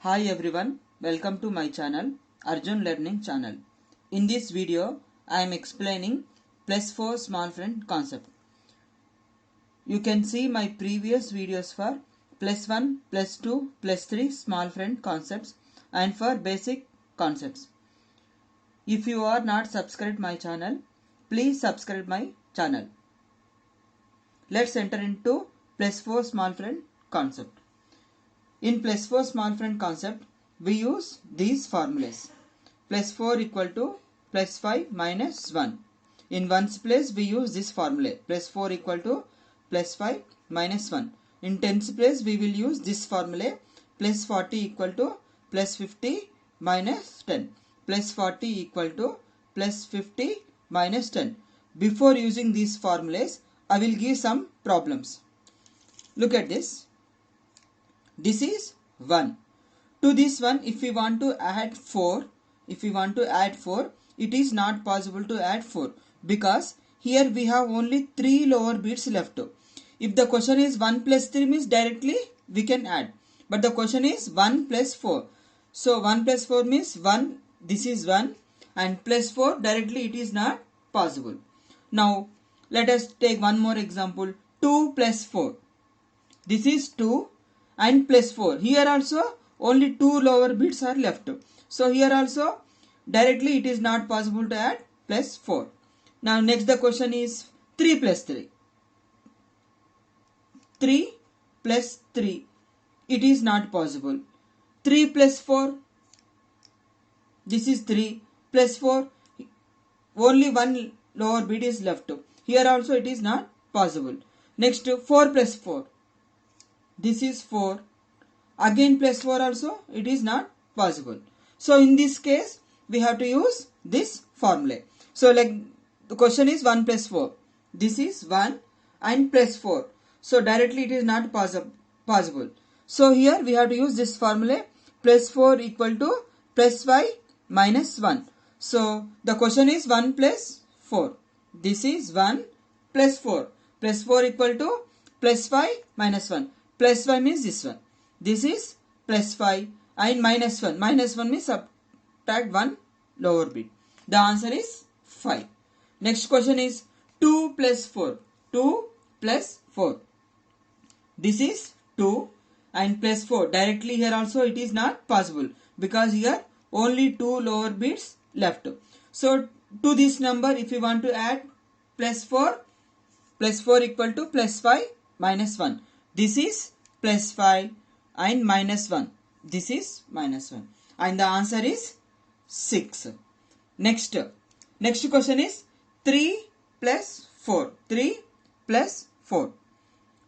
Hi everyone, welcome to my channel Arjun Learning Channel. In this video, I am explaining +4 small friend concept. You can see my previous videos for +1, +2, +3 small friend concepts and for basic concepts. If you are not subscribed my channel, please subscribe my channel. Let's enter into +4 small friend concept. In +4 small friend concept, we use these formulas. +4 equal to +5 minus 1. In ones place, we use this formula. +4 equal to +5 minus 1. In tens place, we will use this formula. +40 equal to +50 minus 10. +40 equal to +50 minus 10. Before using these formulas, I will give some problems. Look at this. This is 1. To this one, if we want to add 4, it is not possible to add 4 because here we have only 3 lower bits left. If the question is 1 plus 3 means directly we can add. But the question is 1 plus 4. So 1 plus 4 means 1, this is 1, and plus 4 directly it is not possible. Now let us take one more example. 2 plus 4. This is 2 and plus 4. Here also only 2 lower bits are left. So here also directly it is not possible to add plus 4. Now next the question is 3 plus 3. 3 plus 3. It is not possible. 3 plus 4. This is 3 plus 4. Only one lower bit is left. Here also it is not possible. Next 4 plus 4. This is 4. Again plus 4 also it is not possible. So in this case we have to use this formula. So like the question is 1 plus 4. This is 1 and plus 4. So directly it is not possible. So here we have to use this formula. +4 equal to +5 minus 1. So the question is 1 plus 4. This is 1 plus 4. Plus 4 equal to +5 minus 1. Plus 5 means this one. This is +5 and minus 1. Minus 1 means subtract 1 lower bit. The answer is 5. Next question is 2 plus 4. 2 plus 4. This is 2 and plus 4. Directly here also it is not possible because here only 2 lower bits left. So to this number if you want to add +4 equal to +5 minus 1. This is +5 and minus 1. This is minus 1. And the answer is 6. Next question is 3 plus 4. 3 plus 4.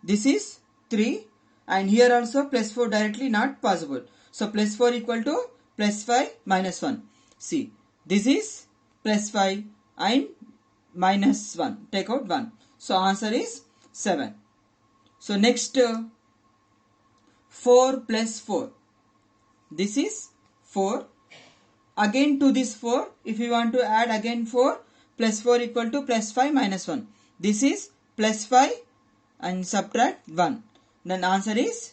This is 3 and here also plus 4 directly not possible. So plus 4 equal to +5 minus 1. See, this is +5 and minus 1. Take out 1. So answer is 7. So next 4 plus 4. This is 4. Again to this 4, if you want to add again 4, plus 4 equal to +5 minus 1. This is +5 and subtract 1. Then answer is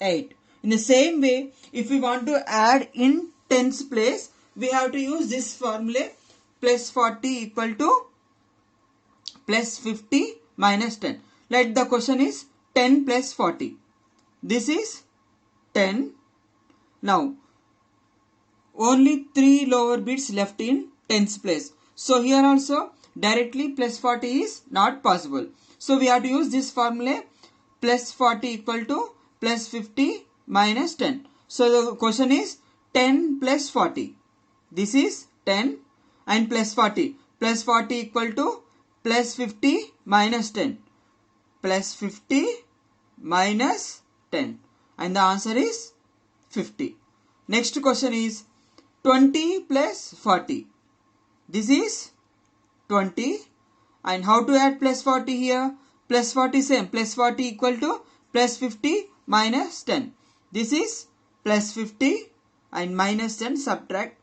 8. In the same way, if we want to add in tens place, we have to use this formula. +40 equal to +50 minus 10. Let the question is 10 plus 40. This is 10. Now only 3 lower bits left in tens place. So here also directly +40 is not possible. So we have to use this formula. +40 equal to +50 minus 10. So the question is 10 plus 40. This is 10 and +40. +40 equal to +50 minus 10. +50 minus 10. And the answer is 50. Next question is 20 plus 40. This is 20. And how to add +40 here? +40 same. +40 equal to +50 minus 10. This is +50 and minus 10 subtract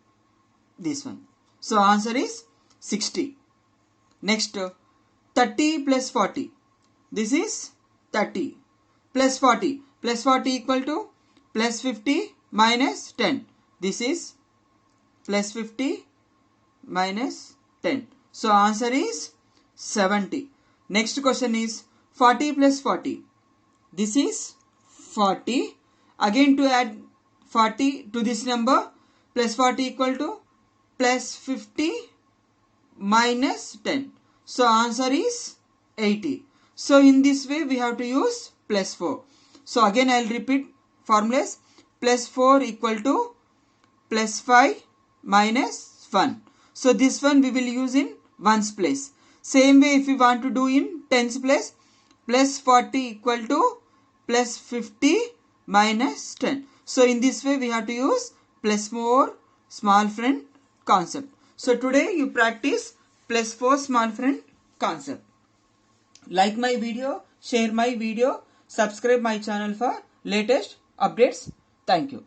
this one. So answer is 60. Next 30 plus 40. This is 30 plus 40. Plus 40 equal to plus 50 minus 10. This is plus 50 minus 10. So answer is 70. Next question is 40 plus 40. This is 40. Again to add 40 to this number, plus 40 equal to plus 50 minus 10. So answer is 80. So in this way we have to use plus 4. So again I will repeat formulas. Plus 4 equal to plus 5 minus 1. So this one we will use in ones place. Same way if we want to do in tens place, plus 40 equal to plus 50 minus 10. So in this way we have to use plus 4 small friend concept. So today you practice plus 4 small friend concept. Like my video, share my video, subscribe my channel for latest updates. Thank you.